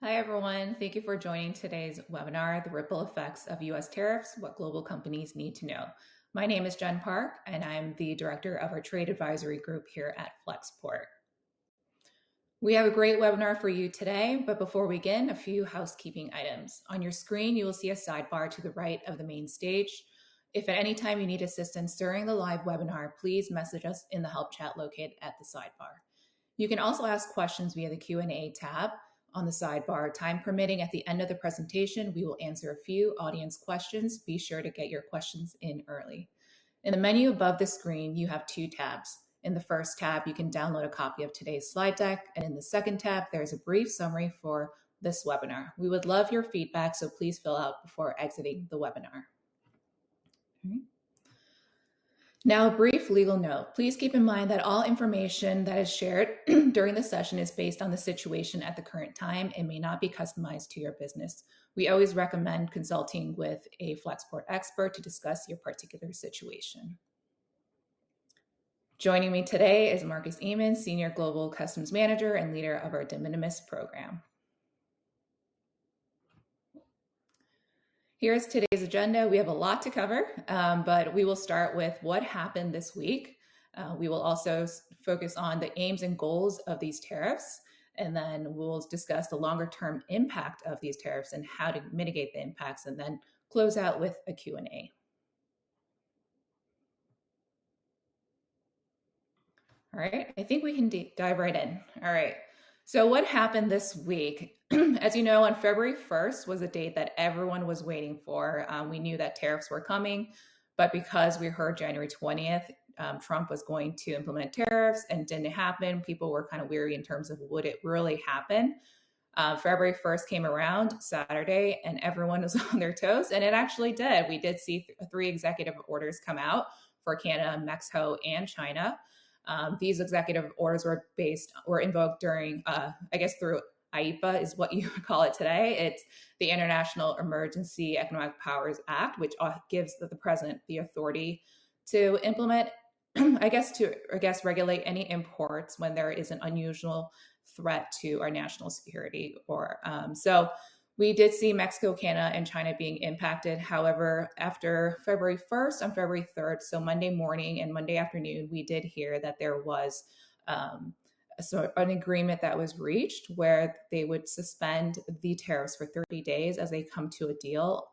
Hi, everyone. Thank you for joining today's webinar, The Ripple Effects of U.S. Tariffs, What Global Companies Need to Know. My name is Jenn Park, and I'm the director of our trade advisory group here at Flexport. We have a great webinar for you today, but before we begin, a few housekeeping items. On your screen, you will see a sidebar to the right of the main stage. If at any time you need assistance during the live webinar, please message us in the help chat located at the sidebar. You can also ask questions via the Q&A tab on the sidebar. Time permitting, at the end of the presentation, we will answer a few audience questions. Be sure to get your questions in early. In the menu above the screen, you have two tabs. In the first tab, you can download a copy of today's slide deck, and in the second tab, there's a brief summary for this webinar. We would love your feedback, so please fill out before exiting the webinar. Now, a brief legal note. Please keep in mind that all information that is shared during the session is based on the situation at the current time and may not be customized to your business. We always recommend consulting with a Flexport expert to discuss your particular situation. Joining me today is Marcus Eeman, Senior Global Customs Manager and leader of our de minimis program. Here's today's agenda. We have a lot to cover, but we will start with what happened this week. We will also focus on the aims and goals of these tariffs, and then we'll discuss the longer-term impact of these tariffs and how to mitigate the impacts, and then close out with a Q&A. All right, I think we can dive right in. All right, so what happened this week? As you know, on February 1st was a date that everyone was waiting for. We knew that tariffs were coming, but because we heard January 20th, Trump was going to implement tariffs and didn't happen, people were kind of weary in terms of would it really happen. February 1st came around, Saturday, and everyone was on their toes, and it actually did. We did see three executive orders come out for Canada, Mexico, and China. These executive orders were invoked during, through IEPA is what you would call it today. It's the International Emergency Economic Powers Act, which gives the president the authority to implement, regulate any imports when there is an unusual threat to our national security. So we did see Mexico, Canada, and China being impacted. However, after February 1st, on February 3rd, so Monday morning and Monday afternoon, we did hear that there was an agreement that was reached where they would suspend the tariffs for 30 days as they come to a deal.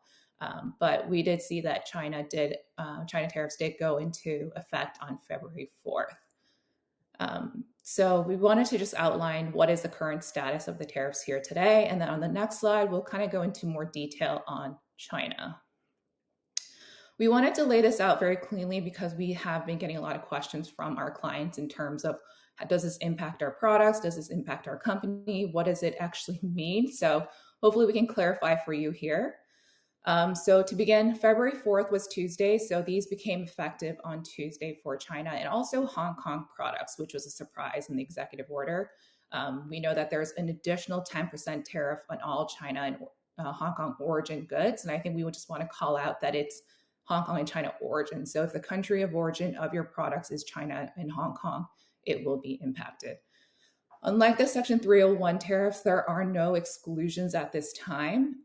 But we did see that China tariffs did go into effect on February 4th. So we wanted to just outline what is the current status of the tariffs here today. And then on the next slide, we'll kind of go into more detail on China. We wanted to lay this out very cleanly because we have been getting a lot of questions from our clients in terms of, does this impact our products? Does this impact our company? What does it actually mean? So hopefully we can clarify for you here. So to begin, February 4th was Tuesday, so these became effective on Tuesday for China and also Hong Kong products, which was a surprise in the executive order. We know that there's an additional 10% tariff on all China and Hong Kong origin goods, and I think we would just want to call out that it's Hong Kong and China origin. So if the country of origin of your products is China and Hong Kong, it will be impacted. Unlike the Section 301 tariffs, there are no exclusions at this time.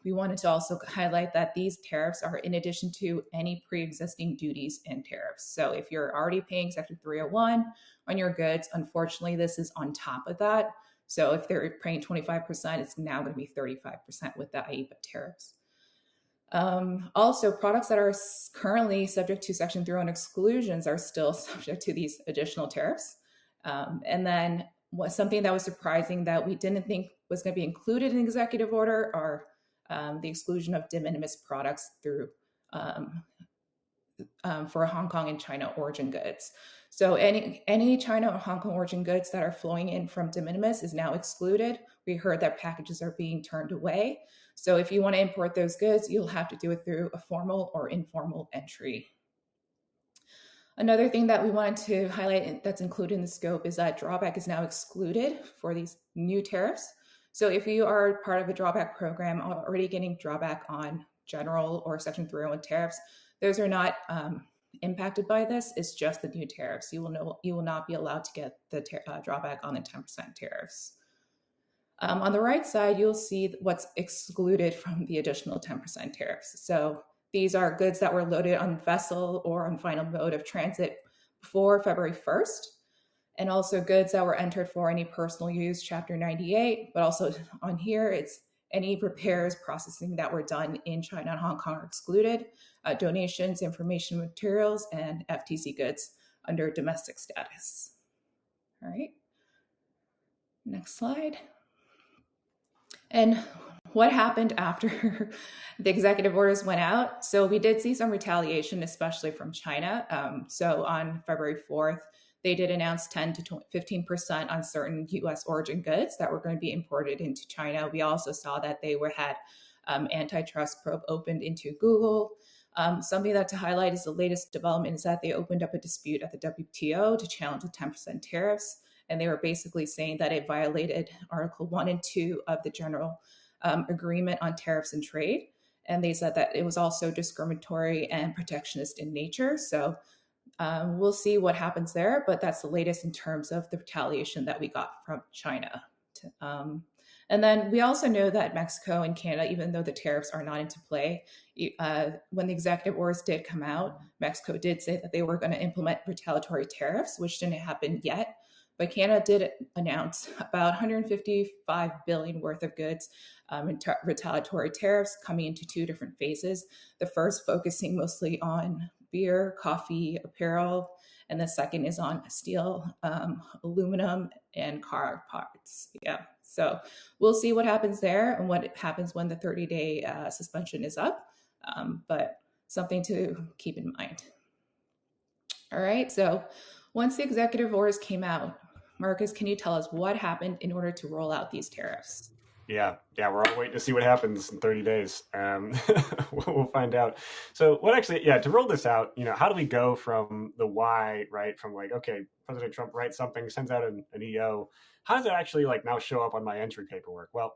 We wanted to also highlight that these tariffs are in addition to any pre-existing duties and tariffs. So if you're already paying Section 301 on your goods, unfortunately, this is on top of that. So if they're paying 25%, it's now going to be 35% with the IEPA tariffs. Also, products that are currently subject to Section 301 exclusions are still subject to these additional tariffs. And then something that was surprising that we didn't think was going to be included in the executive order are the exclusion of de minimis products through for Hong Kong and China origin goods. So any China or Hong Kong origin goods that are flowing in from de minimis is now excluded. We heard that packages are being turned away. So if you want to import those goods, you'll have to do it through a formal or informal entry. Another thing that we wanted to highlight that's included in the scope is that drawback is now excluded for these new tariffs. So if you are part of a drawback program already getting drawback on general or Section 301 tariffs, those are not impacted by this. It's just the new tariffs. You will not be allowed to get the drawback on the 10% tariffs. On the right side, you'll see what's excluded from the additional 10% tariffs. So these are goods that were loaded on vessel or on final mode of transit before February 1st, and also goods that were entered for any personal use, Chapter 98. But also on here, it's any repairs, processing that were done in China and Hong Kong are excluded, donations, information materials, and FTC goods under domestic status. All right, next slide. And what happened after the executive orders went out? So we did see some retaliation, especially from China. So on February 4th, they did announce 10 to 15% on certain U.S. origin goods that were going to be imported into China. We also saw that they had antitrust probe opened into Google. Something that to highlight is the latest development is that they opened up a dispute at the WTO to challenge the 10% tariffs. And they were basically saying that it violated Article 1 and 2 of the General Agreement on Tariffs and Trade. And they said that it was also discriminatory and protectionist in nature. So we'll see what happens there, but that's the latest in terms of the retaliation that we got from China. And then we also know that Mexico and Canada, even though the tariffs are not into play, when the executive orders did come out, Mexico did say that they were going to implement retaliatory tariffs, which didn't happen yet. But Canada did announce about 155 billion worth of goods in retaliatory tariffs coming into two different phases. The first focusing mostly on beer, coffee, apparel, and the second is on steel, aluminum, and car parts. Yeah, so we'll see what happens there and what happens when the 30-day suspension is up, but something to keep in mind. All right, so once the executive orders came out, Marcus, can you tell us what happened in order to roll out these tariffs? Yeah, we're all waiting to see what happens in 30 days. We'll find out. So to roll this out, how do we go from the why, right? From like, okay, President Trump writes something, sends out an EO. How does it actually now show up on my entry paperwork? Well,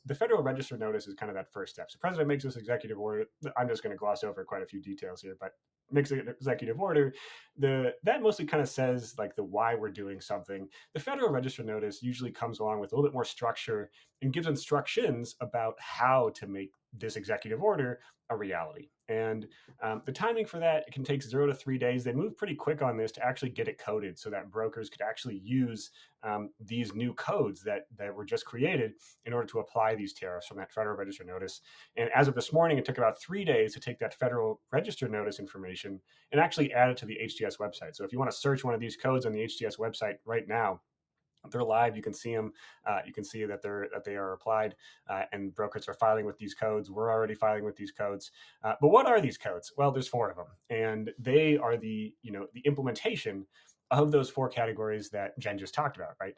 the Federal Register notice is kind of that first step. So President makes this executive order. I'm just going to gloss over quite a few details here, but makes an executive order. That mostly kind of says the why we're doing something. The Federal Register notice usually comes along with a little bit more structure and gives instructions about how to make this executive order a reality. And the timing for that, it can take 0 to 3 days. They move pretty quick on this to actually get it coded so that brokers could actually use these new codes that were just created in order to apply these tariffs from that Federal Register notice. And as of this morning, it took about 3 days to take that Federal Register notice information and actually add it to the HTS website. So if you want to search one of these codes on the HTS website right now, they're live. You can see them. You can see that they are applied, and brokers are filing with these codes. We're already filing with these codes. But what are these codes? Well, there's 4 of them, and they are the implementation of those 4 categories that Jenn just talked about, right?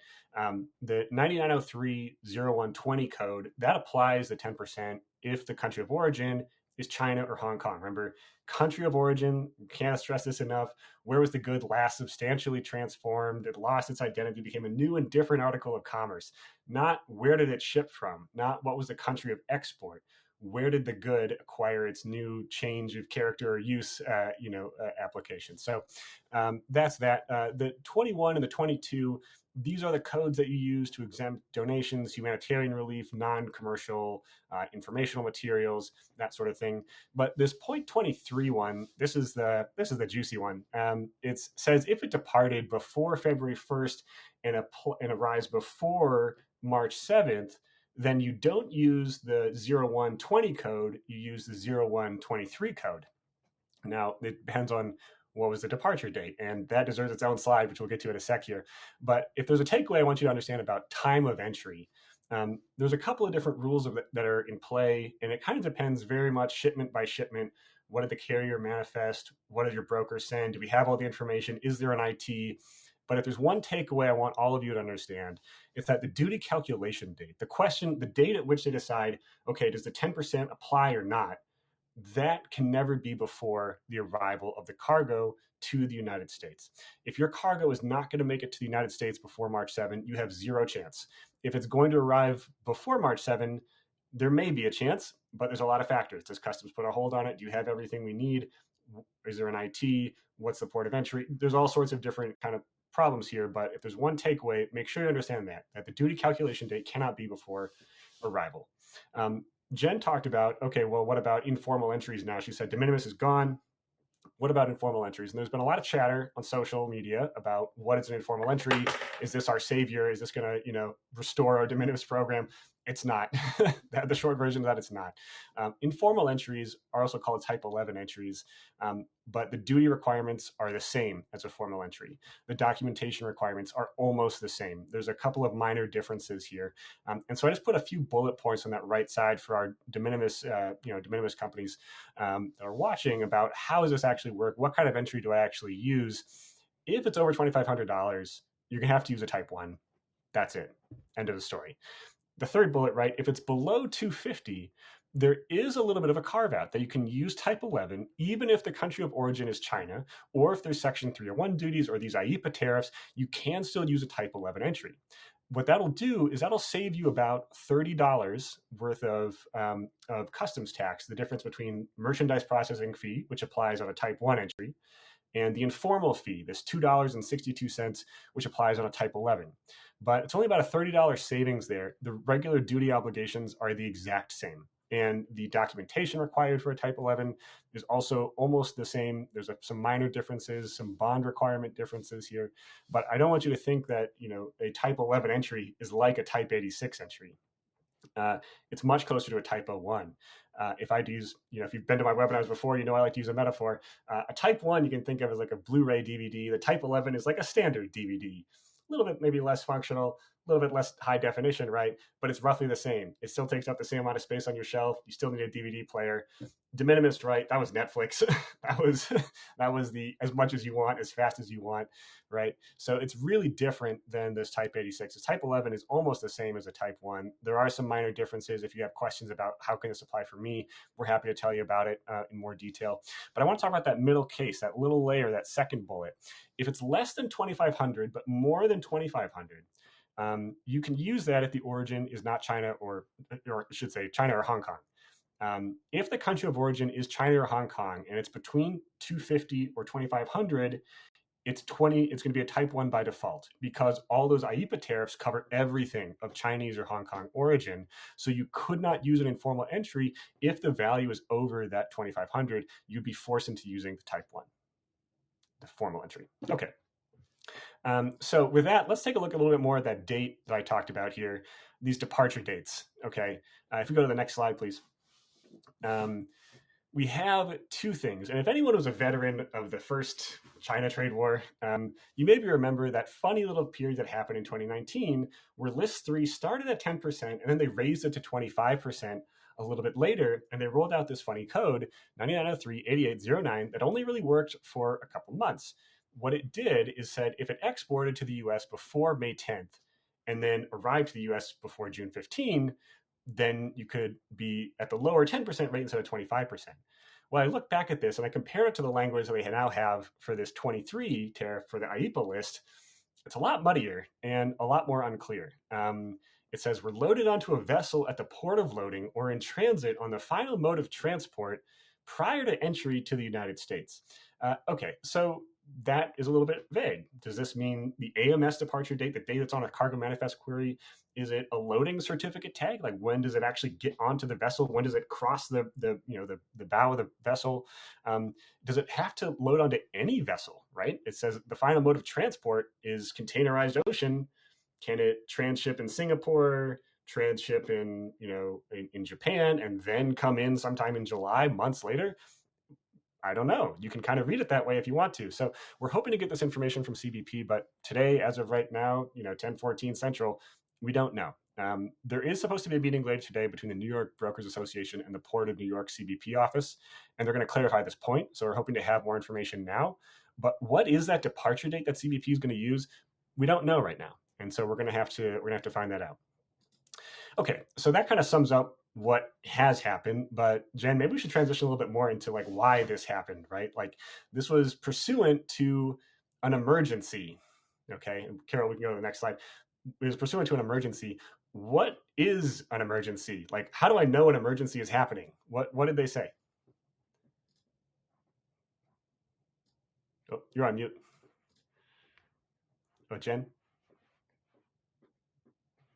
The 9903-0120 code that applies the 10% if the country of origin is China or Hong Kong. Remember, country of origin, can't stress this enough. Where was the good last substantially transformed? It lost its identity, became a new and different article of commerce. Not where did it ship from? Not what was the country of export? Where did the good acquire its new change of character or use, application? So that's that. The 21 and the 22. These are the codes that you use to exempt donations, humanitarian relief, non-commercial informational materials, that sort of thing. But this point 23 one, this is the juicy one. It says if it departed before February 1st and arrives before March 7th, then you don't use the 0120 code, you use the 0123 code. Now, it depends on what was the departure date, and that deserves its own slide, which we'll get to in a sec here. But if there's a takeaway I want you to understand about time of entry, there's a couple of different rules that are in play, and it kind of depends very much shipment by shipment. What did the carrier manifest? What did your broker send? Do we have all the information? Is there an IT? But if there's one takeaway I want all of you to understand, it's that the duty calculation date, the date at which they decide, okay, does the 10% apply or not, that can never be before the arrival of the cargo to the United States. If your cargo is not going to make it to the United States before March 7, you have 0 chance. If it's going to arrive before March 7, there may be a chance, but there's a lot of factors. Does customs put a hold on it? Do you have everything we need? Is there an IT? What's the port of entry? There's all sorts of different kind of problems here, but if there's one takeaway, make sure you understand that the duty calculation date cannot be before arrival. Jenn talked about, okay, well, what about informal entries now? She said de minimis is gone. What about informal entries? And there's been a lot of chatter on social media about what is an informal entry. Is this our savior? Is this going to, restore our de minimis program? It's not. The short version of that, it's not. Informal entries are also called type 11 entries, but the duty requirements are the same as a formal entry. The documentation requirements are almost the same. There's a couple of minor differences here. And so I just put a few bullet points on that right side for our de minimis, de minimis companies that are watching about how does this actually work? What kind of entry do I actually use? If it's over $2,500, you're going to have to use a type 1. That's it. End of the story. The third bullet, right? If it's below 250, there is a little bit of a carve out that you can use type 11, even if the country of origin is China, or if there's section 301 duties or these IEEPA tariffs, you can still use a type 11 entry. What that'll do is that'll save you about $30 worth of customs tax, the difference between merchandise processing fee, which applies on a type 1 entry, and the informal fee, this $2.62, which applies on a type 11. But it's only about a $30 savings there. The regular duty obligations are the exact same. And the documentation required for a type 11 is also almost the same. There's some minor differences, some bond requirement differences here. But I don't want you to think that, a type 11 entry is like a type 86 entry. It's much closer to a type 01. If I'd use, if you've been to my webinars before, I like to use a metaphor. A type 1 you can think of as like a Blu-ray DVD. The type 11 is like a standard DVD. A little bit maybe less functional, a little bit less high definition, right? But it's roughly the same. It still takes up the same amount of space on your shelf. You still need a DVD player. De minimis, right? That was Netflix. that was the as much as you want, as fast as you want, right? So it's really different than this type 86. This type 11 is almost the same as a type 1. There are some minor differences. If you have questions about how can this apply for me, we're happy to tell you about it in more detail. But I want to talk about that middle case, that little layer, that second bullet. If it's less than 2,500, but more than 2,500, you can use that if the origin is not China or I should say China or Hong Kong. If the country of origin is China or Hong Kong and it's between 250 or 2,500, it's going to be a type 1 by default because all those IEEPA tariffs cover everything of Chinese or Hong Kong origin. So you could not use an informal entry if the value is over that 2,500. You'd be forced into using the type 1, the formal entry. Okay. So with that, let's take a look a little bit more at that date that I talked about here, these departure dates. Okay. If we go to the next slide, please. We have two things. And if anyone was a veteran of the first China trade war, you maybe remember that funny little period that happened in 2019 where list 3 started at 10% and then they raised it to 25% a little bit later. And they rolled out this funny code, 9903-8809, that only really worked for a couple months. What it did is said if it exported to the US before May 10th and then arrived to the US before June 15, then you could be at the lower 10% rate instead of 25%. Well, I look back at this and I compare it to the language that we now have for this 23 tariff for the IEEPA list. It's a lot muddier and a lot more unclear. It says we're loaded onto a vessel at the port of loading or in transit on the final mode of transport prior to entry to the United States. Okay, so that is a little bit vague. Does this mean the AMS departure date, the date that's on a cargo manifest query? Is it a loading certificate tag? Like when does it actually get onto the vessel? When does it cross the bow of the vessel? Does it have to load onto any vessel, right? It says the final mode of transport is containerized ocean. Can it transship in Singapore, transship in Japan, and then come in sometime in July, months later? I don't know. You can kind of read it that way if you want to. So we're hoping to get this information from CBP, but today, as of right now, 10:14 Central, we don't know. There is supposed to be a meeting later today between the New York Brokers Association and the Port of New York CBP office, and they're going to clarify this point. So we're hoping to have more information now. But what is that departure date that CBP is going to use? We don't know right now, and so we're going to have to find that out. Okay, so that kind of sums up what has happened, but Jenn, maybe we should transition a little bit more into like why this happened, right? Like this was pursuant to an emergency. Okay, and Carol, we can go to the next slide. It was pursuant to an emergency. What is an emergency? Like, how do I know an emergency is happening? What did they say? Oh, you're on mute. Oh, Jen.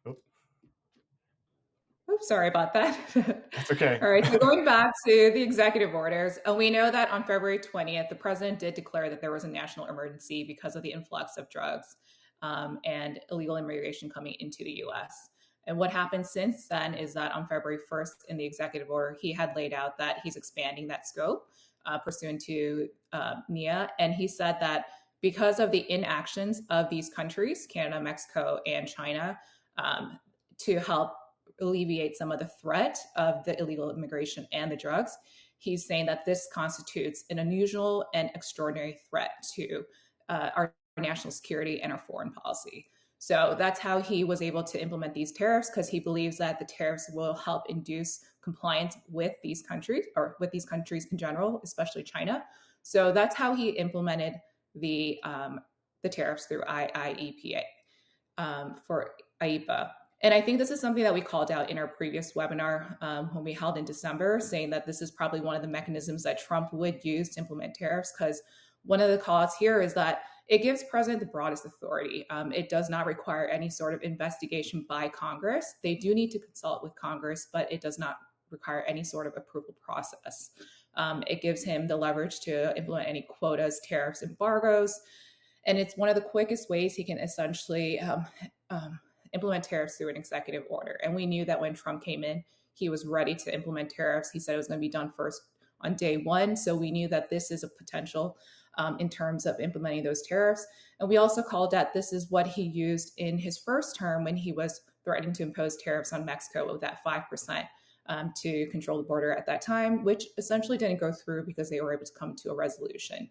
Oh, Oops, sorry about that. that's okay. All right, so going back to the executive orders, we know that on February 20th, the president did declare that there was a national emergency because of the influx of drugs and illegal immigration coming into the US. And what happened since then is that on February 1st, in the executive order, he had laid out that he's expanding that scope pursuant to NIA. And he said that because of the inactions of these countries, Canada, Mexico, and China, to help alleviate some of the threat of the illegal immigration and the drugs, he's saying that this constitutes an unusual and extraordinary threat to our national security and our foreign policy. So that's how he was able to implement these tariffs, because he believes that the tariffs will help induce compliance with these countries, or with these countries in general, especially China. So that's how he implemented the tariffs through IEEPA for IEPA. And I think this is something that we called out in our previous webinar when we held in December, saying that this is probably one of the mechanisms that Trump would use to implement tariffs, because one of the calls here is that it gives president the broadest authority. It does not require any sort of investigation by Congress. They do need to consult with Congress, but it does not require any sort of approval process. It gives him the leverage to implement any quotas, tariffs, embargoes, and it's one of the quickest ways he can essentially implement tariffs through an executive order. And we knew that when Trump came in, he was ready to implement tariffs. He said it was going to be done first on day one. So we knew that this is a potential in terms of implementing those tariffs. And we also called that this is what he used in his first term when he was threatening to impose tariffs on Mexico with that 5% to control the border at that time, which essentially didn't go through because they were able to come to a resolution.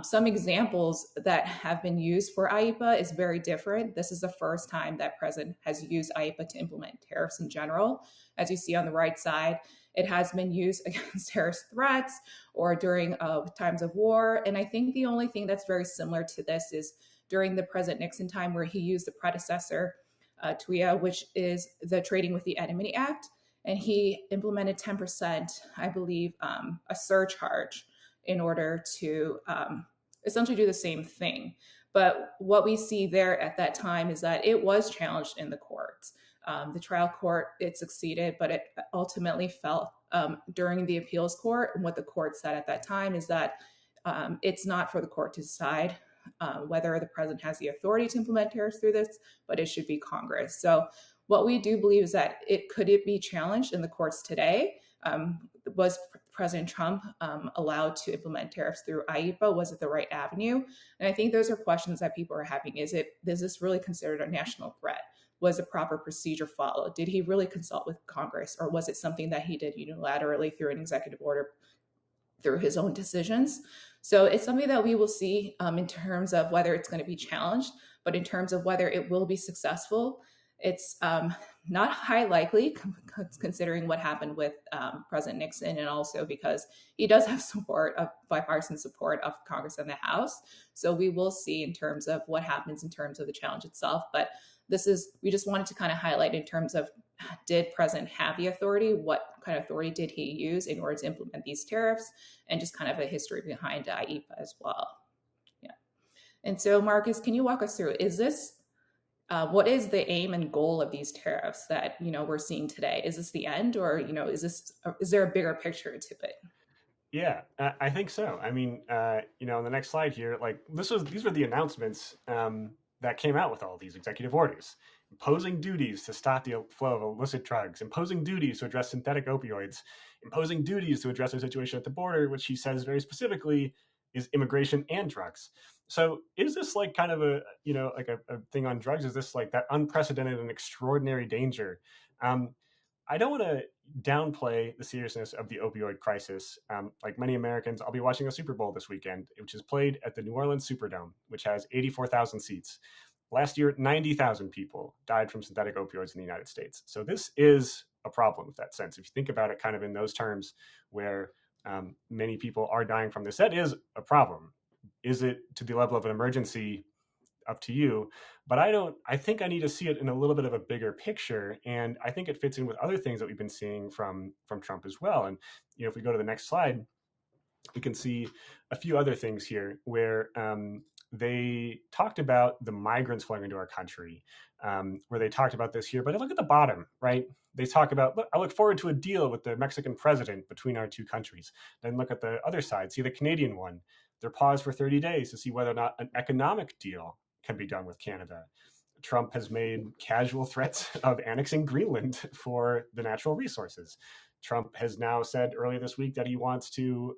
Some examples that have been used for IEPA is very different. This is the first time that President has used IEPA to implement tariffs in general. As you see on the right side, it has been used against terrorist threats or during times of war. And I think the only thing that's very similar to this is during the President Nixon time, where he used the predecessor, TWIA, which is the Trading with the Enemy Act. And he implemented 10%, I believe, a surcharge in order to essentially do the same thing. But what we see there at that time is that it was challenged in the courts. The trial court, it succeeded, but it ultimately fell during the appeals court. And what the court said at that time is that it's not for the court to decide whether the president has the authority to implement tariffs through this, but it should be Congress. So what we do believe is that could it be challenged in the courts today? Was President Trump allowed to implement tariffs through IEPA? Was it the right avenue? And I think those are questions that people are having. Is this really considered a national threat? Was a proper procedure followed? Did he really consult with Congress, or was it something that he did unilaterally through an executive order through his own decisions? So it's something that we will see in terms of whether it's going to be challenged, but in terms of whether it will be successful, it's not high likely, considering what happened with President Nixon, and also because he does have support of bipartisan support of Congress and the House. So we will see in terms of what happens in terms of the challenge itself. But we just wanted to kind of highlight in terms of, did President have the authority? What kind of authority did he use in order to implement these tariffs? And just kind of a history behind IEPA as well. Yeah. And so, Marcus, can you walk us through, what is the aim and goal of these tariffs that we're seeing today? Is this the end, or is there a bigger picture to it? Yeah, I think so. I mean, on the next slide here, like these were the announcements that came out with all these executive orders, imposing duties to stop the flow of illicit drugs, imposing duties to address synthetic opioids, imposing duties to address the situation at the border, which he says very specifically is immigration and drugs. So is this like kind of a thing on drugs? Is this like that unprecedented and extraordinary danger? I don't want to downplay the seriousness of the opioid crisis. Like many Americans, I'll be watching a Super Bowl this weekend, which is played at the New Orleans Superdome, which has 84,000 seats. Last year, 90,000 people died from synthetic opioids in the United States. So this is a problem in that sense. If you think about it kind of in those terms, where many people are dying from this, that is a problem. Is it to the level of an emergency? Up to you. But I think I need to see it in a little bit of a bigger picture. And I think it fits in with other things that we've been seeing from Trump as well. And, if we go to the next slide, we can see a few other things here where they talked about the migrants flowing into our country, where they talked about this here. But look at the bottom, right? They talk about, look, I look forward to a deal with the Mexican president between our two countries. Then look at the other side, see the Canadian one. They're paused for 30 days to see whether or not an economic deal can be done with Canada. Trump has made casual threats of annexing Greenland for the natural resources. Trump has now said earlier this week that he wants to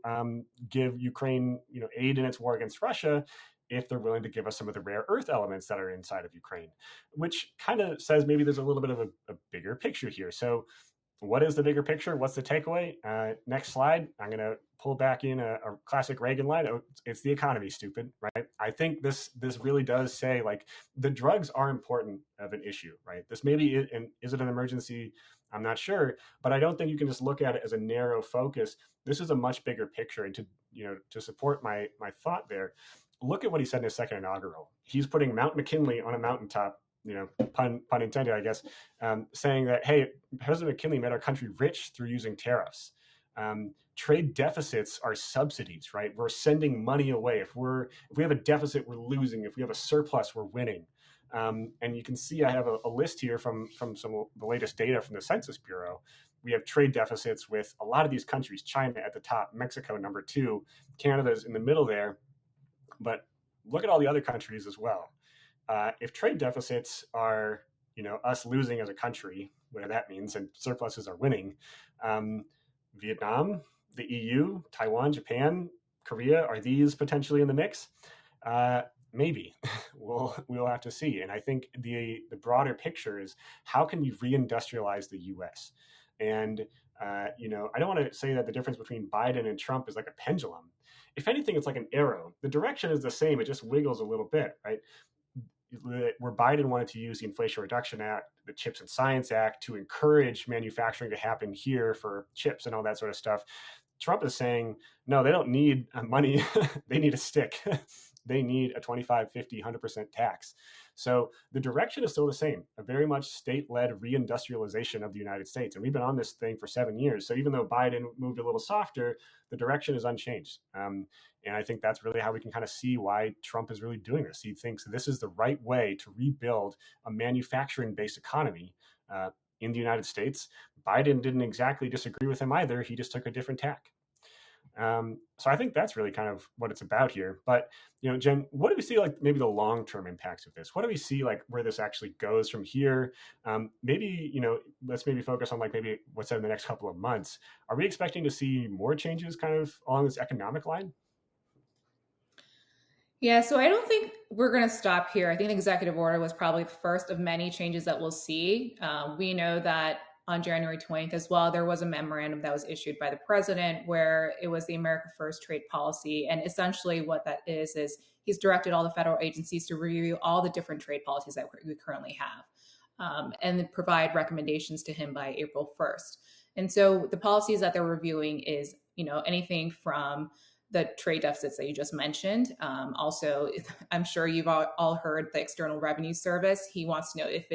give Ukraine, aid in its war against Russia if they're willing to give us some of the rare earth elements that are inside of Ukraine, which kind of says maybe there's a little bit of a bigger picture here. So what is the bigger picture? What's the takeaway? Next slide. I'm going to pull back in a classic Reagan line. Oh, it's the economy, stupid, right? I think this really does say, like, the drugs are important of an issue, right? This maybe is it an emergency? I'm not sure, but I don't think you can just look at it as a narrow focus. This is a much bigger picture, and to support my thought there, look at what he said in his second inaugural. He's putting Mount McKinley on a mountaintop, pun intended, I guess, saying that, hey, President McKinley made our country rich through using tariffs. Trade deficits are subsidies, right? We're sending money away. If we have a deficit, we're losing. If we have a surplus, we're winning. And you can see I have a list here from some of the latest data from the Census Bureau. We have trade deficits with a lot of these countries, China at the top, Mexico number 2, Canada's in the middle there. But look at all the other countries as well. If trade deficits are, us losing as a country, whatever that means, and surpluses are winning, Vietnam, the EU, Taiwan, Japan, Korea, are these potentially in the mix? Maybe. We'll have to see. And I think the broader picture is, how can we reindustrialize the U.S.? And I don't want to say that the difference between Biden and Trump is like a pendulum. If anything, it's like an arrow. The direction is the same. It just wiggles a little bit, right? Where Biden wanted to use the Inflation Reduction Act, the Chips and Science Act, to encourage manufacturing to happen here for chips and all that sort of stuff, Trump is saying, no, they don't need money. They need a stick. They need a 25, 50, 100% tax. So the direction is still the same, a very much state-led reindustrialization of the United States. And we've been on this thing for 7 years. So even though Biden moved a little softer, the direction is unchanged. And I think that's really how we can kind of see why Trump is really doing this. He thinks this is the right way to rebuild a manufacturing-based economy in the United States. Biden didn't exactly disagree with him either. He just took a different tack. So I think that's really kind of what it's about here. But, Jen, what do we see, like, maybe the long-term impacts of this? What do we see, like, where this actually goes from here? Maybe, let's maybe focus on, like, maybe what's in the next couple of months. Are we expecting to see more changes kind of along this economic line? Yeah, so I don't think we're going to stop here. I think the executive order was probably the first of many changes that we'll see. We know that on January 20th as well, there was a memorandum that was issued by the president where it was the America First trade policy. And essentially what that is he's directed all the federal agencies to review all the different trade policies that we currently have and provide recommendations to him by April 1st. And so the policies that they're reviewing is, anything from the trade deficits that you just mentioned. Also, I'm sure you've all heard the External Revenue Service. He wants to know if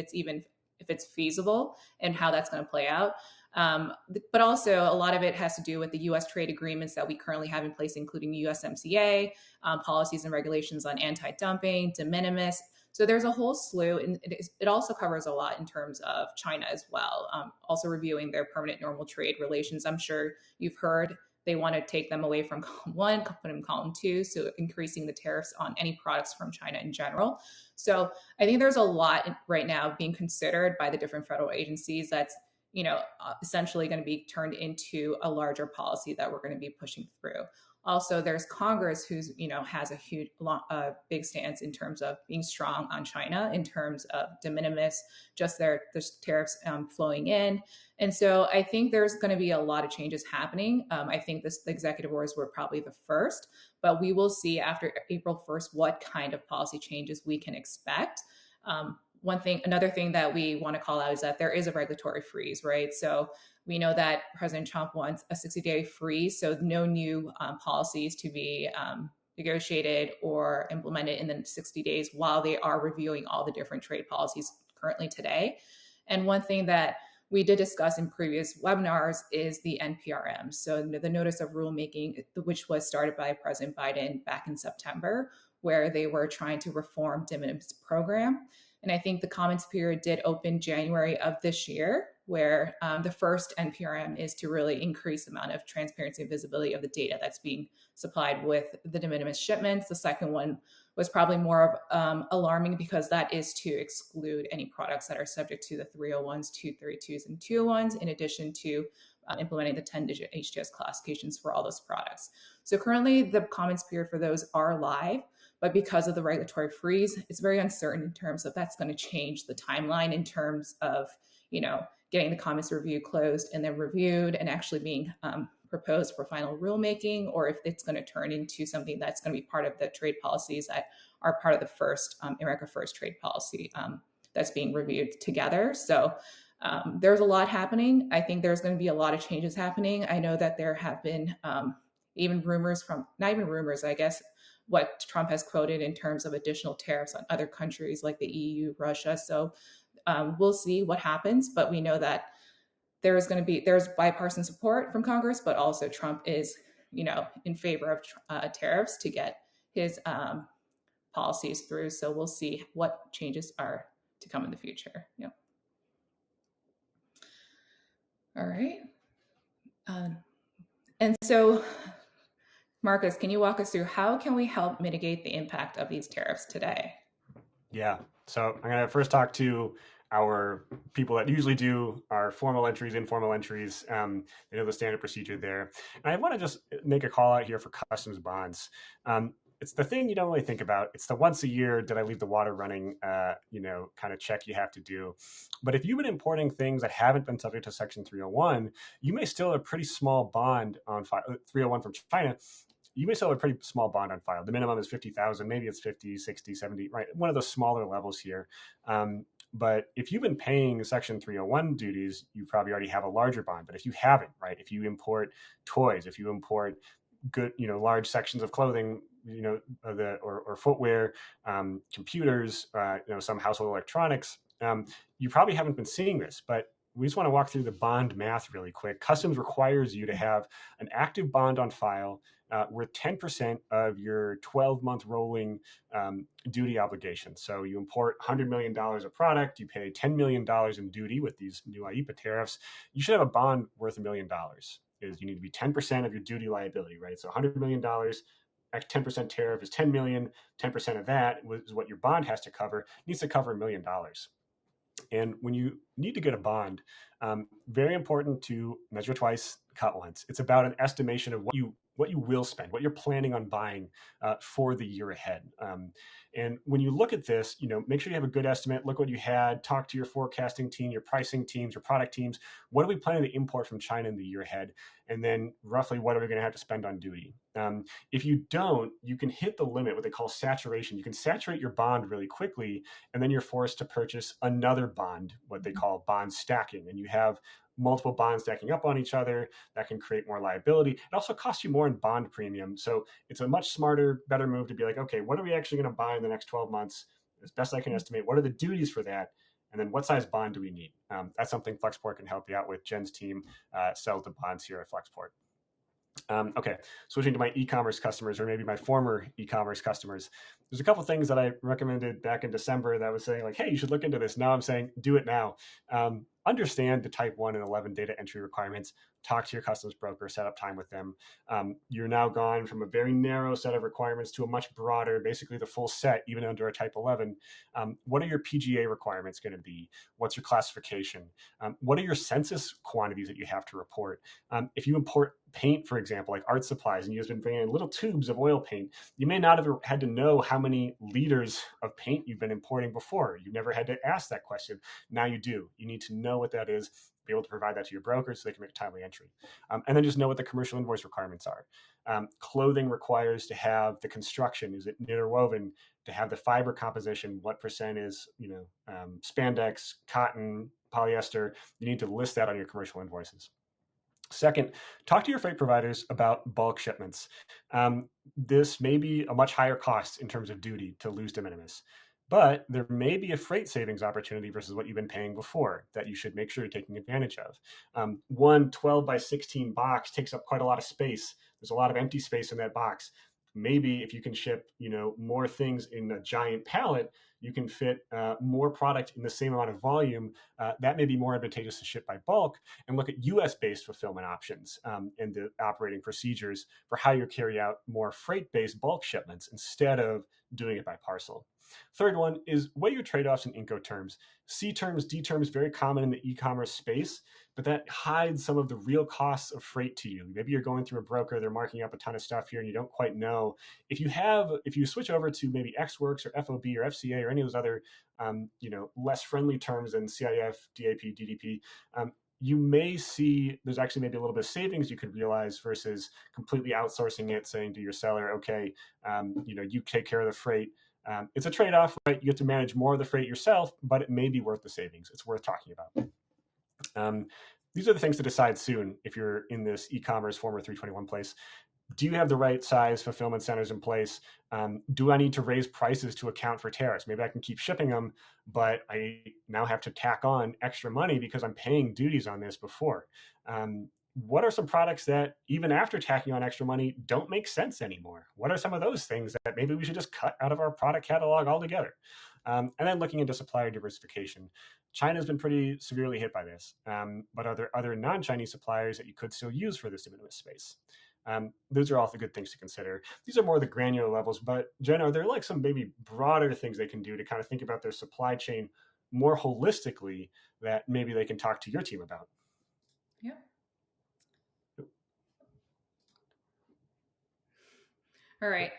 it's feasible and how that's going to play out. But also a lot of it has to do with the U.S. trade agreements that we currently have in place, including USMCA, policies and regulations on anti-dumping, de minimis. So there's a whole slew, and it also covers a lot in terms of China as well. Also reviewing their permanent normal trade relations. I'm sure you've heard they want to take them away from column 1, put them in column 2, so increasing the tariffs on any products from China in general. So I think there's a lot right now being considered by the different federal agencies that's, essentially going to be turned into a larger policy that we're going to be pushing through. Also, there's Congress who's, has a huge, big stance in terms of being strong on China, in terms of de minimis, just their tariffs flowing in. And so I think there's going to be a lot of changes happening. I think the executive orders were probably the first, but we will see after April 1st what kind of policy changes we can expect. Another thing that we want to call out is that there is a regulatory freeze, right? So we know that President Trump wants a 60-day freeze, so no new policies to be negotiated or implemented in the 60 days while they are reviewing all the different trade policies currently today. And one thing that we did discuss in previous webinars is the NPRM. So the Notice of Rulemaking, which was started by President Biden back in September, where they were trying to reform de minimis program. And I think the comments period did open January of this year, where the first NPRM is to really increase the amount of transparency and visibility of the data that's being supplied with the de minimis shipments. The second one was probably more of alarming because that is to exclude any products that are subject to the 301s, 232s, and 201s, in addition to implementing the 10-digit HTS classifications for all those products. So currently the comments period for those are live, but because of the regulatory freeze, it's very uncertain in terms of that's going to change the timeline in terms of, getting the comments review closed and then reviewed and actually being proposed for final rulemaking, or if it's going to turn into something that's going to be part of the trade policies that are part of the first America First trade policy that's being reviewed together. So there's a lot happening. I think there's going to be a lot of changes happening. I know that there have been even rumors from, not even rumors, I guess, what Trump has quoted in terms of additional tariffs on other countries like the EU, Russia. So we'll see what happens, but we know that there's bipartisan support from Congress, but also Trump is, in favor of tariffs to get his policies through. So we'll see what changes are to come in the future. Yeah. All right. And so, Marcus, can you walk us through how can we help mitigate the impact of these tariffs today? Yeah. So I'm going to first talk to our people that usually do our formal entries, informal entries. They know the standard procedure there. And I want to just make a call out here for customs bonds. It's the thing you don't really think about. It's the once a year, did I leave the water running, kind of check you have to do. But if you've been importing things that haven't been subject to Section 301, you may still have a pretty small bond on file, 301 from China. You may still have a pretty small bond on file. The minimum is 50,000, maybe it's 50, 60, 70, right? One of those smaller levels here. But if you've been paying Section 301 duties, you probably already have a larger bond. But if you haven't, right? If you import toys, if you import good, large sections of clothing, or footwear, computers, some household electronics, you probably haven't been seeing this. But we just want to walk through the bond math really quick. Customs requires you to have an active bond on file worth 10% of your 12-month rolling duty obligation. So you import $100 million of product, you pay $10 million in duty with these new IEEPA tariffs. You should have a bond worth $1 million. You need to be 10% of your duty liability, right? So $100 million, 10% tariff is 10 million. 10% of that is what your bond has to cover. It needs to cover $1 million. And when you need to get a bond, very important to measure twice, cut once. It's about an estimation of what you will spend, what you're planning on buying for the year ahead. And when you look at this, make sure you have a good estimate. Look what you had. Talk to your forecasting team, your pricing teams, your product teams. What are we planning to import from China in the year ahead? And then roughly what are we going to have to spend on duty? If you don't, you can hit the limit, what they call saturation. You can saturate your bond really quickly, and then you're forced to purchase another bond, what they call bond stacking. And you have multiple bonds stacking up on each other. That can create more liability. It also costs you more in bond premium. So it's a much smarter, better move to be like, okay, what are we actually going to buy in the next 12 months? As best I can estimate, what are the duties for that? And then what size bond do we need? That's something Flexport can help you out with. Jenn's team sells the bonds here at Flexport. Okay, switching to my e-commerce customers, or maybe my former e-commerce customers. There's a couple things that I recommended back in December that was saying like, hey, you should look into this. Now I'm saying, do it now. Understand the type 1 and 11 data entry requirements. Talk to your customs broker, set up time with them. You're now gone from a very narrow set of requirements to a much broader, basically the full set, even under a type 11. What are your PGA requirements going to be? What's your classification? What are your census quantities that you have to report? If you import paint, for example, like art supplies, and you've been bringing in little tubes of oil paint, you may not have had to know how many liters of paint you've been importing before. You never had to ask that question. Now you do. You need to know what that is, be able to provide that to your broker so they can make a timely entry. And then just know what the commercial invoice requirements are. Clothing requires to have the construction. Is it knit or woven? To have the fiber composition, what percent is spandex, cotton, polyester? You need to list that on your commercial invoices. Second, talk to your freight providers about bulk shipments. This may be a much higher cost in terms of duty to lose de minimis, but there may be a freight savings opportunity versus what you've been paying before that you should make sure you're taking advantage of. One 12 by 16 box takes up quite a lot of space. There's a lot of empty space in that box. maybe if you can ship, more things in a giant pallet, you can fit more product in the same amount of volume. That may be more advantageous to ship by bulk, and look at US-based fulfillment options and the operating procedures for how you carry out more freight-based bulk shipments instead of doing it by parcel. Third one is weigh your trade-offs in Incoterms. C terms, D terms, very common in the e-commerce space, but that hides some of the real costs of freight to you. Maybe you're going through a broker, they're marking up a ton of stuff here and you don't quite know. If you switch over to maybe XWorks or FOB or FCA or any of those other less friendly terms than CIF, DAP, DDP, you may see there's actually maybe a little bit of savings you could realize versus completely outsourcing it, saying to your seller, okay, you take care of the freight. It's a trade-off, right? You get to manage more of the freight yourself, but it may be worth the savings. It's worth talking about. These are the things to decide soon if you're in this e-commerce former 321 place. Do you have the right size fulfillment centers in place? Do I need to raise prices to account for tariffs? Maybe I can keep shipping them, but I now have to tack on extra money because I'm paying duties on this before. What are some products that, even after tacking on extra money, don't make sense anymore? What are some of those things that maybe we should just cut out of our product catalog altogether? And then looking into supplier diversification. China's been pretty severely hit by this, but are there other non-Chinese suppliers that you could still use for this de minimis space? Those are all the good things to consider. These are more the granular levels, but Jenn, are there like some maybe broader things they can do to kind of think about their supply chain more holistically that maybe they can talk to your team about? Yeah. All right.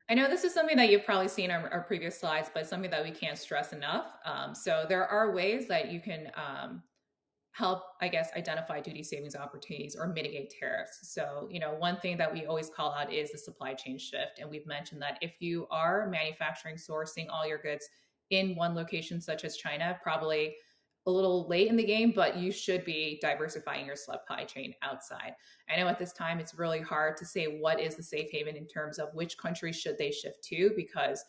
I know this is something that you've probably seen on our previous slides, but something that we can't stress enough. So there are ways that you can help, I guess, identify duty savings opportunities or mitigate tariffs. So, one thing that we always call out is the supply chain shift. And we've mentioned that if you are manufacturing, sourcing all your goods in one location, such as China, probably a little late in the game, but you should be diversifying your supply chain outside. I know at this time it's really hard to say what is the safe haven in terms of which country should they shift to, because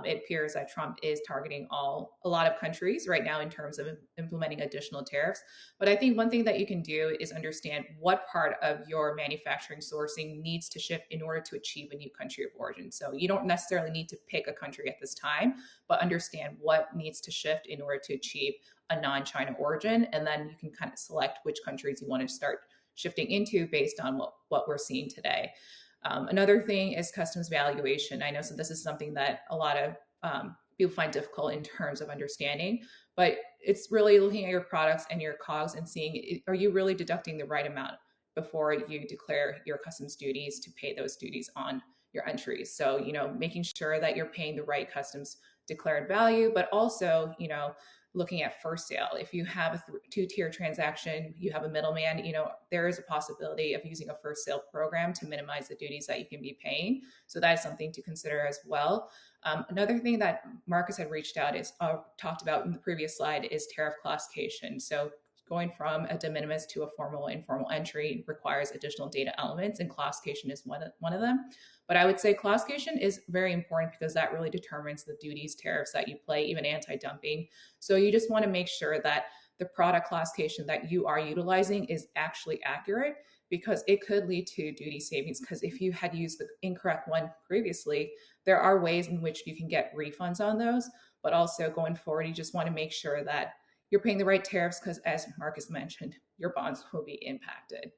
it appears that Trump is targeting a lot of countries right now in terms of implementing additional tariffs. But I think one thing that you can do is understand what part of your manufacturing sourcing needs to shift in order to achieve a new country of origin. So you don't necessarily need to pick a country at this time, but understand what needs to shift in order to achieve a non-China origin. And then you can kind of select which countries you want to start shifting into based on what we're seeing today. Another thing is customs valuation. I know so this is something that a lot of people find difficult in terms of understanding, but it's really looking at your products and your COGS and seeing, are you really deducting the right amount before you declare your customs duties to pay those duties on your entries. So, making sure that you're paying the right customs declared value, but also, looking at first sale. If you have a two-tier transaction, you have a middleman, there is a possibility of using a first sale program to minimize the duties that you can be paying. So that is something to consider as well. Another thing that Marcus had reached out is talked about in the previous slide is tariff classification. So going from a de minimis to a formal informal entry requires additional data elements, and classification is one of them. But I would say classification is very important because that really determines the duties, tariffs that you pay, even anti-dumping. So you just want to make sure that the product classification that you are utilizing is actually accurate, because it could lead to duty savings. Because if you had used the incorrect one previously, there are ways in which you can get refunds on those. But also going forward, you just want to make sure that you're paying the right tariffs, because as Marcus mentioned, your bonds will be impacted.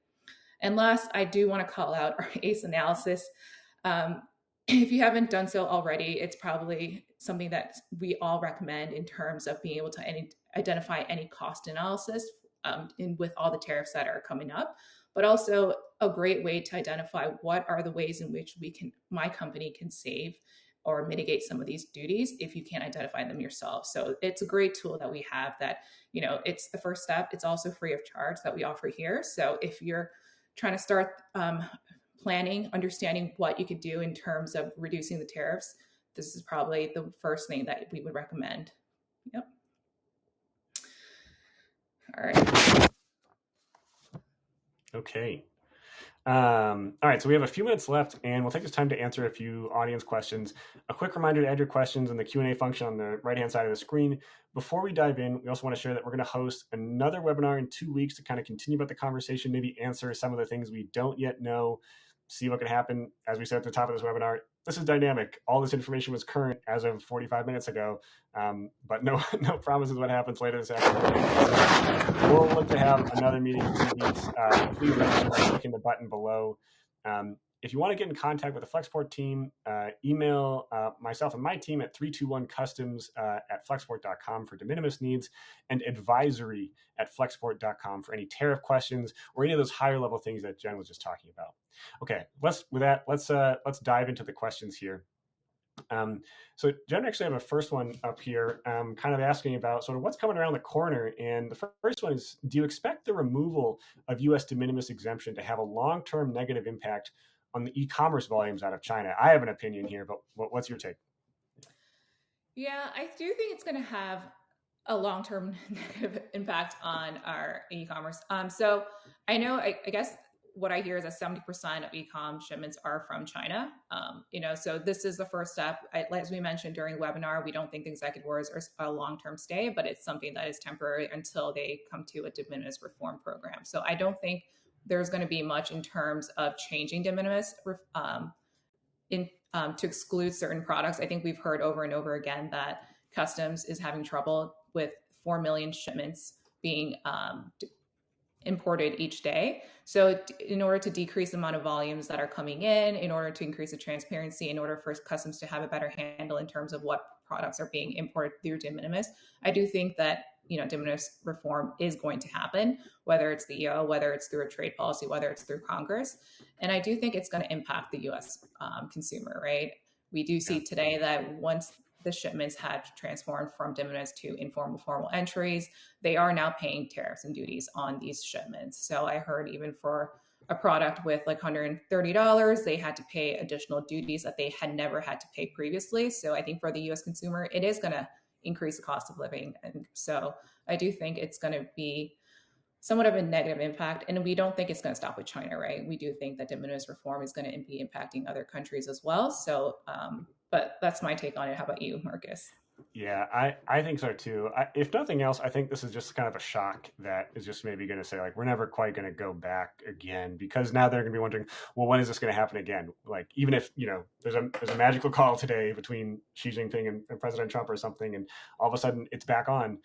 And last, I do want to call out our ACE analysis. If you haven't done so already, it's probably something that we all recommend in terms of being able to identify any cost analysis with all the tariffs that are coming up, but also a great way to identify what are the ways in which my company can save or mitigate some of these duties if you can't identify them yourself. So it's a great tool that we have that, it's the first step. It's also free of charge that we offer here. So if you're trying to start planning, understanding what you could do in terms of reducing the tariffs, this is probably the first thing that we would recommend. Yep. All right. Okay. All right, so we have a few minutes left, and we'll take this time to answer a few audience questions. A quick reminder to add your questions in the Q&A function on the right-hand side of the screen. Before we dive in, we also want to share that we're going to host another webinar in 2 weeks to kind of continue about the conversation, maybe answer some of the things we don't yet know, see what can happen. As we said at the top of this webinar, this is dynamic. All this information was current as of 45 minutes ago, but no promises what happens later this afternoon. So we'll look to have another meeting in 2 weeks. Please register by clicking the button below. If you want to get in contact with the Flexport team, email myself and my team at 321customs at flexport.com for de minimis needs, and advisory at flexport.com for any tariff questions or any of those higher level things that Jenn was just talking about. Okay, let's dive into the questions here. So Jenn actually have a first one up here, kind of asking about sort of what's coming around the corner. And the first one is, do you expect the removal of U.S. de minimis exemption to have a long-term negative impact on the e-commerce volumes out of China? I have an opinion here, but what's your take? Yeah, I do think it's going to have a long-term negative impact on our e-commerce. So I know, I guess what I hear is that 70% of e-com shipments are from China. So this is the first step. As we mentioned during the webinar, we don't think the executive orders are a long-term stay, but it's something that is temporary until they come to a de minimis reform program. So I don't think there's going to be much in terms of changing de minimis to exclude certain products. I think we've heard over and over again that customs is having trouble with 4 million shipments being imported each day. So in order to decrease the amount of volumes that are coming in order to increase the transparency, in order for customs to have a better handle in terms of what products are being imported through de minimis, I do think that de minimis reform is going to happen, whether it's the EO, whether it's through a trade policy, whether it's through Congress. And I do think it's going to impact the U.S. Consumer, right? We do see today that once the shipments had transformed from de minimis to informal formal entries, they are now paying tariffs and duties on these shipments. So I heard even for a product with like $130, they had to pay additional duties that they had never had to pay previously. So I think for the US consumer, it is going to increase the cost of living. And so I do think it's going to be somewhat of a negative impact. And we don't think it's going to stop with China, right? We do think that de minimis reform is going to be impacting other countries as well. So, but that's my take on it. How about you, Marcus? Yeah, I think so too. If nothing else, I think this is just kind of a shock that is just maybe going to say, like, we're never quite going to go back again, because now they're going to be wondering, well, when is this going to happen again? Like, even if, there's a magical call today between Xi Jinping and President Trump or something, and all of a sudden it's back on.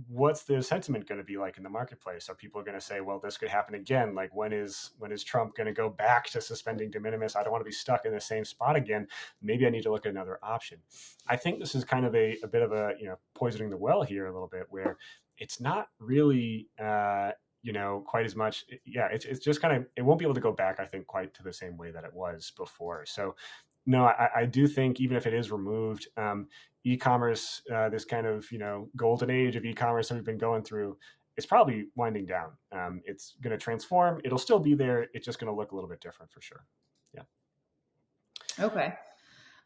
What's the sentiment going to be like in the marketplace? Are people going to say, well, this could happen again? Like, when is Trump going to go back to suspending de minimis? I don't want to be stuck in the same spot again. Maybe I need to look at another option. I think this is kind of a bit of a, poisoning the well here a little bit, where it's not really, quite as much. Yeah, it's just kind of, it won't be able to go back, I think, quite to the same way that it was before. So no, I do think even if it is removed, e-commerce, this kind of, golden age of e-commerce that we've been going through, it's probably winding down. It's going to transform. It'll still be there. It's just going to look a little bit different for sure. Yeah. Okay.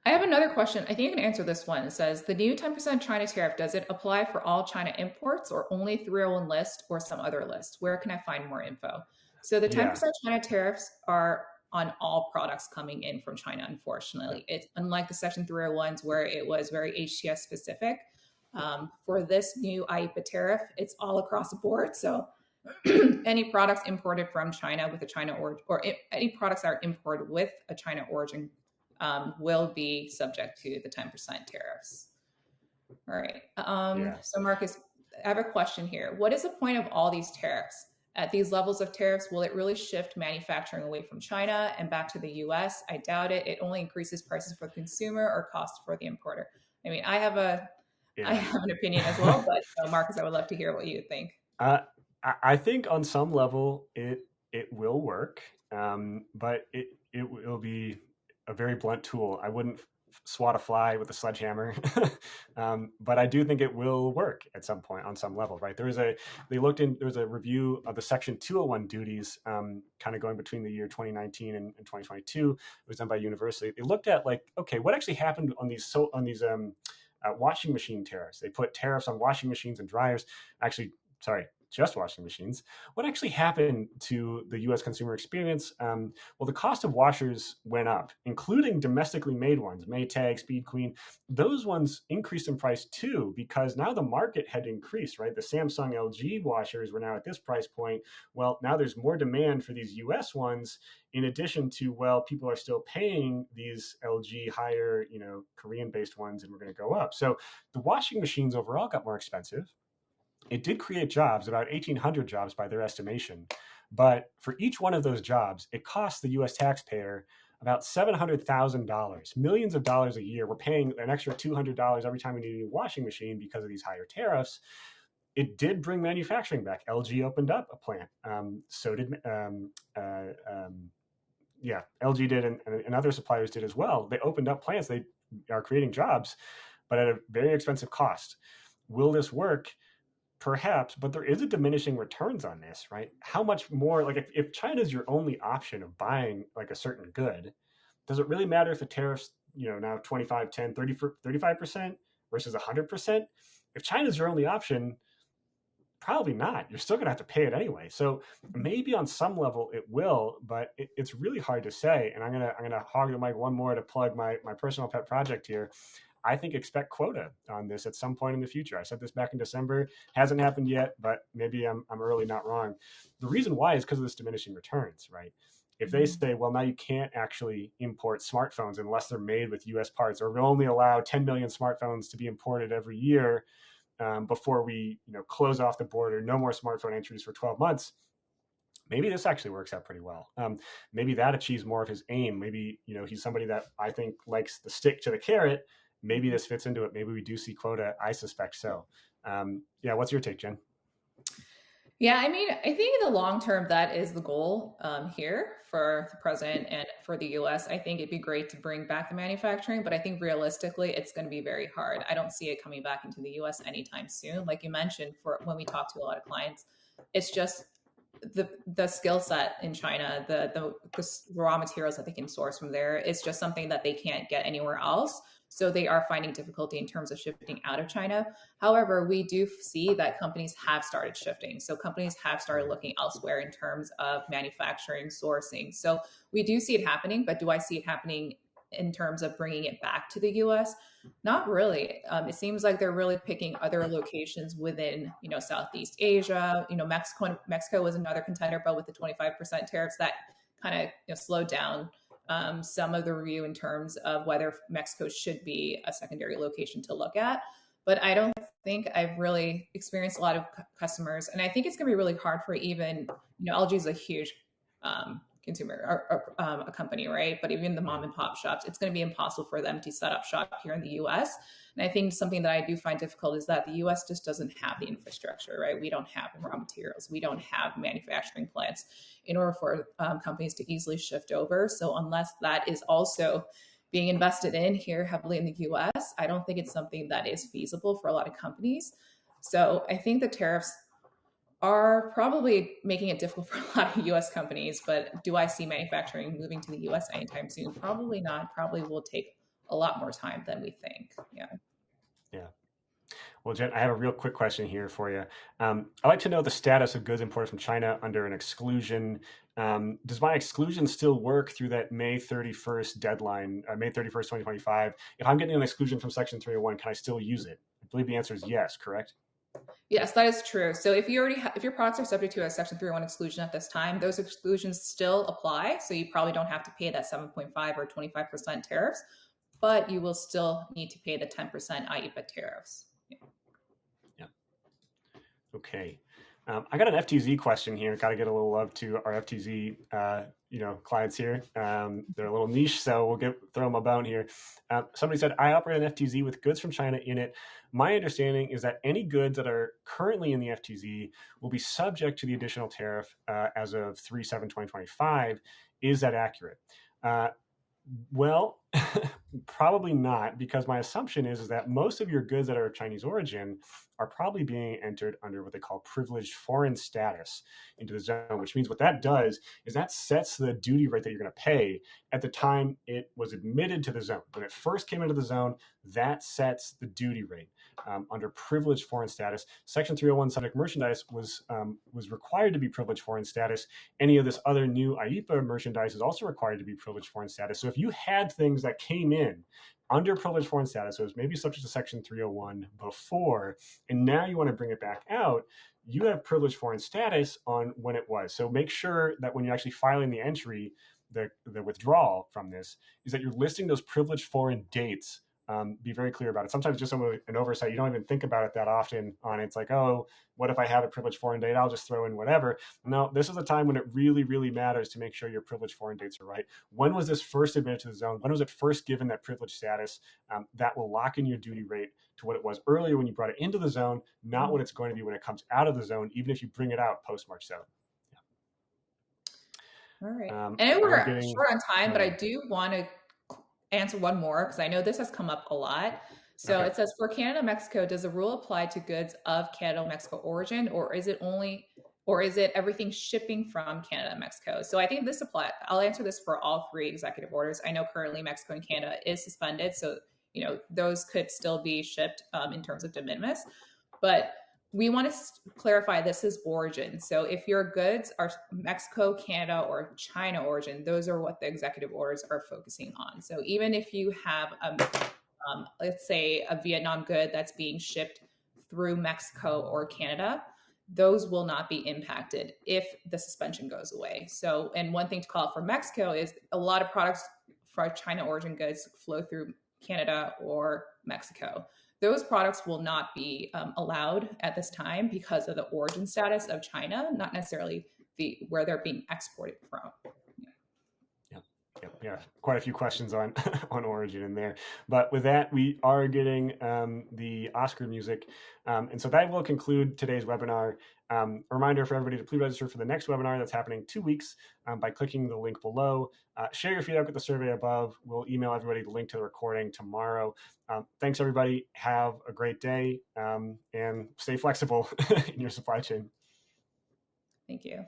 I have another question. I think you can answer this one. It says, the new 10% China tariff, does it apply for all China imports or only 301 list or some other list? Where can I find more info? So the 10% China tariffs are on all products coming in from China, unfortunately. It's unlike the Section 301s where it was very HTS specific. For this new IEEPA tariff, it's all across the board. So any products imported from China with a China origin, or any products that are imported with a China origin will be subject to the 10% tariffs. All right. So Marcus, I have a question here. What is the point of all these tariffs? At these levels of tariffs, will it really shift manufacturing away from China and back to the US? I doubt it. It only increases prices for the consumer or cost for the importer. I mean, I have an opinion as well, but Marcus, I would love to hear what you think. I think on some level it will work, but it will be a very blunt tool. I wouldn't swat a fly with a sledgehammer, but I do think it will work at some point on some level, right? There was a review of the Section 201 duties, kind of going between the year 2019 and 2022. It was done by a university. They looked at, like, okay, what actually happened on these washing machine tariffs. They put tariffs on washing machines and dryers. Actually, sorry, just washing machines. What actually happened to the US consumer experience? Well, the cost of washers went up, including domestically made ones, Maytag, Speed Queen. Those ones increased in price too, because now the market had increased, right? The Samsung LG washers were now at this price point. Well, now there's more demand for these US ones, in addition to, well, people are still paying these LG higher, Korean based ones, and we're going to go up. So the washing machines overall got more expensive. It did create jobs, about 1,800 jobs by their estimation. But for each one of those jobs, it cost the US taxpayer about $700,000, millions of dollars a year. We're paying an extra $200 every time we need a new washing machine because of these higher tariffs. It did bring manufacturing back. LG opened up a plant. So did, LG did, and other suppliers did as well. They opened up plants. They are creating jobs, but at a very expensive cost. Will this work? Perhaps, but there is a diminishing returns on this, right? How much more, like if China is your only option of buying like a certain good, does it really matter if the tariffs, now 25, 10, 30, 35% versus 100%? If China is your only option, probably not. You're still going to have to pay it anyway. So maybe on some level it will, but it's really hard to say. And I'm gonna hog the mic one more to plug my personal pet project here. I think expect quota on this at some point in the future. I said this back in December, hasn't happened yet, but maybe I'm early, not wrong. The reason why is because of this diminishing returns, right? If they say, well, now you can't actually import smartphones unless they're made with US parts, or we'll only allow 10 million smartphones to be imported every year before we close off the border, no more smartphone entries for 12 months, maybe this actually works out pretty well. Maybe that achieves more of his aim. Maybe, he's somebody that I think likes the stick to the carrot. Maybe this fits into it. Maybe we do see quota. I suspect so. What's your take, Jen? Yeah, I mean, I think in the long term, that is the goal here for the president and for the US. I think it'd be great to bring back the manufacturing, but I think realistically, it's going to be very hard. I don't see it coming back into the US anytime soon. Like you mentioned, for when we talk to a lot of clients, it's just the skill set in China, the raw materials that they can source from there. It's just something that they can't get anywhere else. So they are finding difficulty in terms of shifting out of China. However, we do see that companies have started shifting. So companies have started looking elsewhere in terms of manufacturing, sourcing. So we do see it happening, but do I see it happening in terms of bringing it back to the US? Not really. It seems like they're really picking other locations within, Southeast Asia. Mexico was another contender, but with the 25% tariffs, that kind of slowed down some of the review in terms of whether Mexico should be a secondary location to look at. But I don't think I've really experienced a lot of customers, and I think it's going to be really hard for even, LG is a huge consumer or a company, right? But even the mom and pop shops, it's going to be impossible for them to set up shop here in the US. And I think something that I do find difficult is that the US just doesn't have the infrastructure, right? We don't have raw materials. We don't have manufacturing plants in order for companies to easily shift over. So unless that is also being invested in here heavily in the US, I don't think it's something that is feasible for a lot of companies. So I think the tariffs are probably making it difficult for a lot of US companies, but do I see manufacturing moving to the US anytime soon? Probably not. Probably will take a lot more time than we think. Yeah. Yeah. Well, Jen, I have a real quick question here for you. I'd like to know the status of goods imported from China under an exclusion. Does my exclusion still work through that May 31st deadline, May 31st, 2025? If I'm getting an exclusion from Section 301, can I still use it? I believe the answer is yes, correct? Yes, that is true. So if you already if your products are subject to a Section 301 exclusion at this time, those exclusions still apply. So you probably don't have to pay that 7.5 or 25% tariffs, but you will still need to pay the 10% IEEPA tariffs. Yeah. Okay. I got an FTZ question here. Got to get a little love to our FTZ, clients here. They're a little niche, so we'll throw them a bone here. Somebody said, I operate an FTZ with goods from China in it. My understanding is that any goods that are currently in the FTZ will be subject to the additional tariff as of 3/7/2025. Is that accurate? Well, Probably not, because my assumption is that most of your goods that are of Chinese origin are probably being entered under what they call privileged foreign status into the zone, which means what that does is that sets the duty rate that you're going to pay at the time it was admitted to the zone. When it first came into the zone, that sets the duty rate under privileged foreign status. Section 301 subject merchandise was required to be privileged foreign status. Any of this other new IEPA merchandise is also required to be privileged foreign status. So if you had things that came in under privileged foreign status, so it was maybe subject to Section 301 before, and now you want to bring it back out, you have privileged foreign status on when it was. So make sure that when you're actually filing the entry, the withdrawal from this, is that you're listing those privileged foreign dates. Be very clear about it. Sometimes just an oversight, you don't even think about it that often on it. It's like, oh, what if I have a privileged foreign date? I'll just throw in whatever. No, this is a time when it really, really matters to make sure your privileged foreign dates are right. When was this first admitted to the zone? When was it first given that privileged status? That will lock in your duty rate to what it was earlier when you brought it into the zone, not what it's going to be when it comes out of the zone, even if you bring it out post March 7th. All right. And I know we're getting short on time, but I do want to answer one more because I know this has come up a lot. So it says, for Canada, Mexico, does the rule apply to goods of Canada, Mexico origin, or is it everything shipping from Canada, Mexico? So I think this applies. I'll answer this for all three executive orders. I know currently Mexico and Canada is suspended, so those could still be shipped in terms of de minimis, but we want to clarify this is origin. So if your goods are Mexico, Canada, or China origin, those are what the executive orders are focusing on. So even if you have, let's say, a Vietnam good that's being shipped through Mexico or Canada, those will not be impacted if the suspension goes away. So, and one thing to call out for Mexico is a lot of products for China origin goods flow through Canada or Mexico. Those products will not be allowed at this time because of the origin status of China, not necessarily where they're being exported from. Yeah, quite a few questions on on origin in there. But with that, we are getting the Oscar music. And so that will conclude today's webinar. A reminder for everybody to please register for the next webinar that's happening 2 weeks by clicking the link below. Share your feedback with the survey above. We'll email everybody the link to the recording tomorrow. Thanks, everybody. Have a great day and stay flexible in your supply chain. Thank you.